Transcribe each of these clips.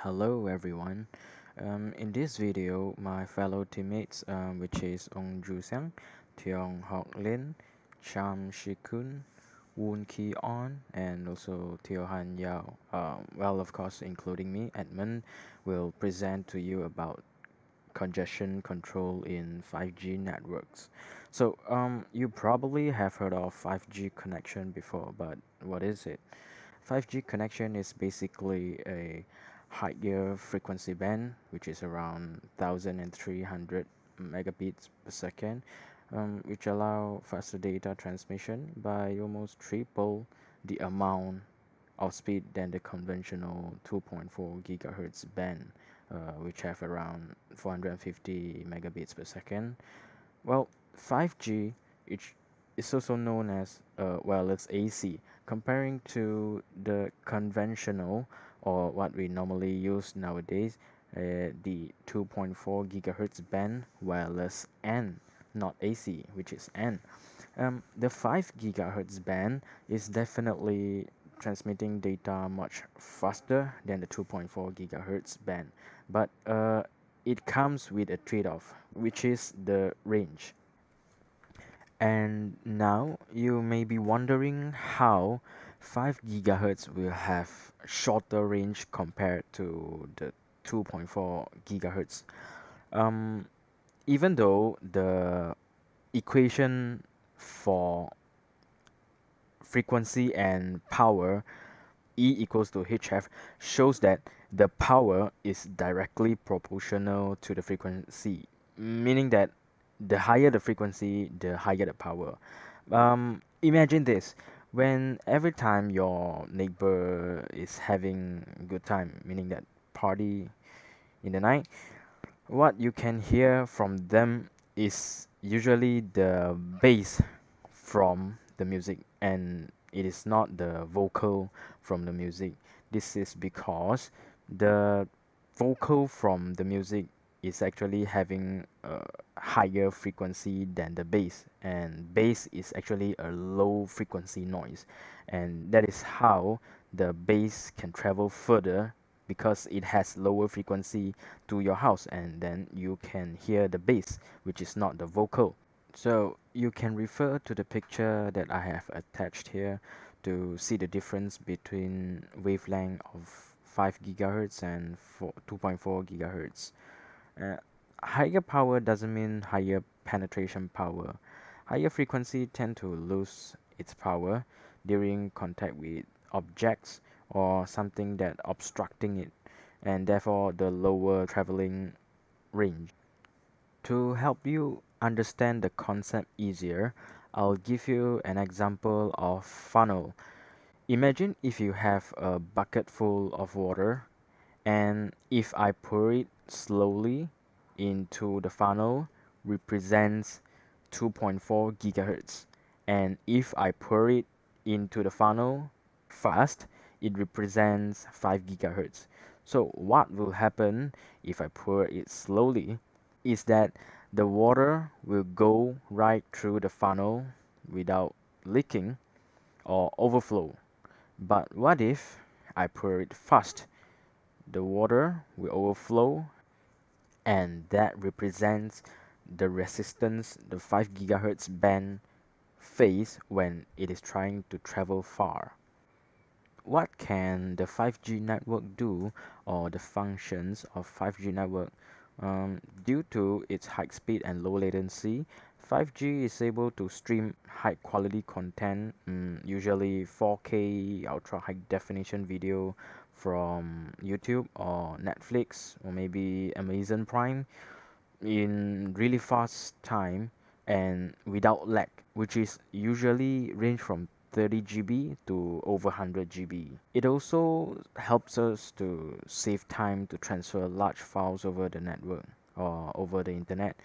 Hello everyone. In this video, my fellow teammates, which is Ong Zhu Siang, Teong Hock, Cham She Kun, Woon Kee Onn, and also Teo Hann Yau. Well, of course, including me, Edmond, will present to you about congestion control in 5G networks. You probably have heard of 5G connection before, but what is it? 5G connection is basically a higher frequency band, which is around 1300 megabits per second, which allow faster data transmission by almost triple the amount of speed than the conventional 2.4 gigahertz band, which have around 450 megabits per second. Well, 5G is also known as wireless AC, comparing to the conventional or what we normally use nowadays, the 2.4 gigahertz band wireless N, not AC, which is N. The 5 gigahertz band is definitely transmitting data much faster than the 2.4 gigahertz band, but it comes with a trade-off, which is the range. And now you may be wondering how 5 gigahertz will have shorter range compared to the 2.4 gigahertz. Um, Even though the equation for frequency and power, E equals to HF, shows that the power is directly proportional to the frequency, meaning that the higher the frequency, the higher the power. Imagine this: when every time your neighbor is having a good time, meaning that party in the night, what you can hear from them is usually the bass from the music, and it is not the vocal from the music. This is because the vocal from the music is actually having a higher frequency than the bass, and bass is actually a low frequency noise, and that is how the bass can travel further because it has lower frequency to your house, and then you can hear the bass, which is not the vocal. So you can refer to the picture that I have attached here to see the difference between wavelength of 5 gigahertz and 2.4 gigahertz. Uh, Higher power doesn't mean higher penetration power. Higher frequency tend to lose its power during contact with objects or something that obstructing it, and therefore the lower traveling range. To help you understand the concept easier, I'll give you an example of funnel. Imagine if you have a bucket full of water, and if I pour it slowly into the funnel represents 2.4 gigahertz, and if I pour it into the funnel fast, it represents 5 gigahertz. So what will happen if I pour it slowly is that the water will go right through the funnel without leaking or overflow. But what if I pour it fast? The water will overflow, and that represents the resistance the 5 gigahertz band face when it is trying to travel far. What can the 5G network do, or the functions of 5G network? Due to its high speed and low latency, 5G is able to stream high quality content, usually 4K ultra high definition video from YouTube or Netflix or maybe Amazon Prime in really fast time and without lag, which is usually range from 30 GB to over 100 GB. It also helps us to save time to transfer large files over the network or over the internet.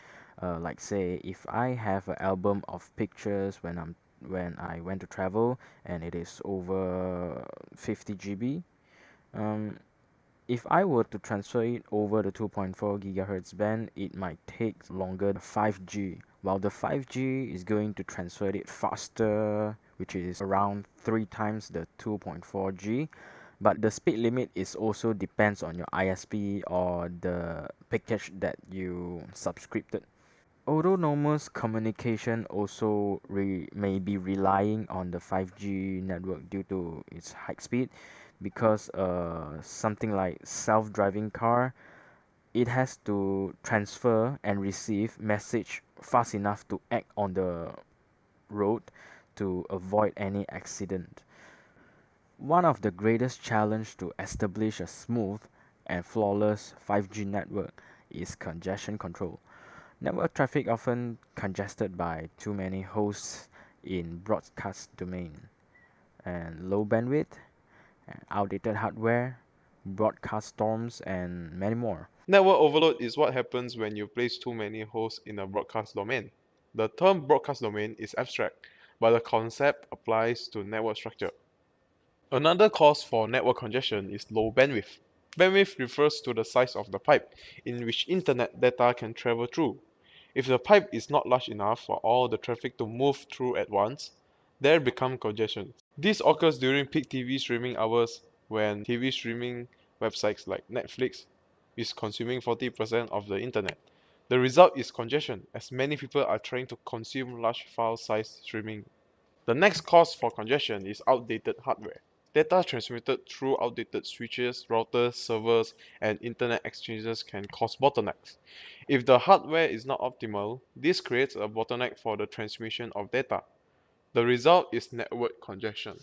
Like say, if I have an album of pictures when I went to travel and it is over 50 GB, um, if I were to transfer it over the 2.4 gigahertz band, it might take longer than 5G. While the 5G is going to transfer it faster, which is around 3 times the 2.4G, But the speed limit is also depends on your ISP or the package that you subscribed. Autonomous communication also may be relying on the 5G network due to its high speed, because something like self-driving car, it has to transfer and receive message fast enough to act on the road to avoid any accident. One of the greatest challenge to establish a smooth and flawless 5G network is congestion control. Network traffic often congested by too many hosts in broadcast domain, and low bandwidth, and outdated hardware, broadcast storms, and many more. Network overload is what happens when you place too many hosts in a broadcast domain. The term broadcast domain is abstract, but the concept applies to network structure. Another cause for network congestion is low bandwidth. Bandwidth refers to the size of the pipe in which internet data can travel through. If the pipe is not large enough for all the traffic to move through at once, there become congestion. This occurs during peak TV streaming hours when TV streaming websites like Netflix is consuming 40% of the internet. The result is congestion, as many people are trying to consume large file size streaming. The next cause for congestion is outdated hardware. Data transmitted through outdated switches, routers, servers, and internet exchanges can cause bottlenecks. If the hardware is not optimal, this creates a bottleneck for the transmission of data. The result is network congestion.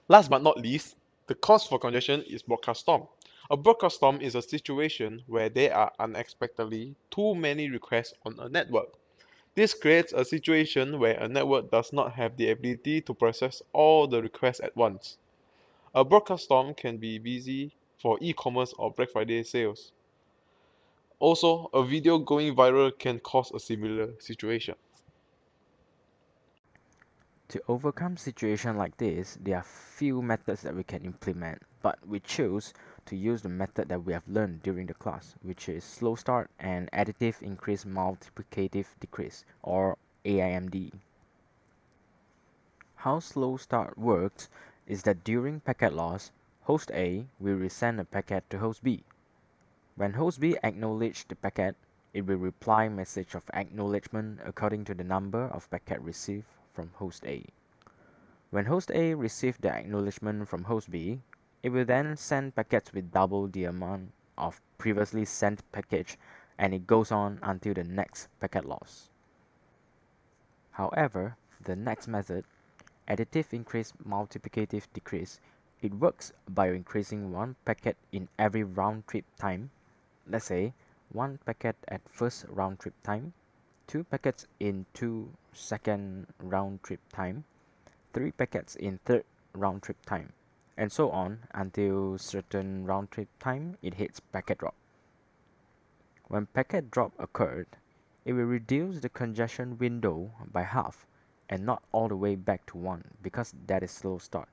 Last but not least, the cause for congestion is broadcast storm. A broadcast storm is a situation where there are unexpectedly too many requests on a network. This creates a situation where a network does not have the ability to process all the requests at once. A broadcast storm can be busy for e-commerce or Black Friday sales. Also, a video going viral can cause a similar situation. To overcome situation like this, there are few methods that we can implement, but we choose to use the method that we have learned during the class, which is slow start and additive increase multiplicative decrease, or AIMD. How slow start works is that during packet loss, host A will resend a packet to host B. When host B acknowledges the packet, it will reply message of acknowledgement according to the number of packet received from host A. When host A receives the acknowledgement from host B, it will then send packets with double the amount of previously sent package, and it goes on until the next packet loss. However, the next method, additive increase multiplicative decrease, it works by increasing one packet in every round trip time. Let's say one packet at first round trip time, two packets in 2 second round trip time, 3 packets in third round trip time, and so on until certain round trip time it hits packet drop. When packet drop occurred, it will reduce the congestion window by half, and not all the way back to 1, because that is slow start,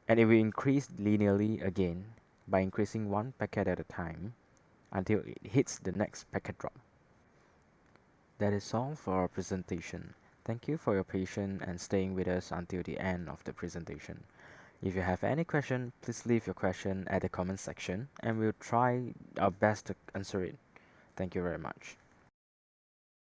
and it will increase linearly again by increasing one packet at a time until it hits the next packet drop. That is all for our presentation. Thank you for your patience and staying with us until the end of the presentation. If you have any question, please leave your question at the comment section and we'll try our best to answer it. Thank you very much.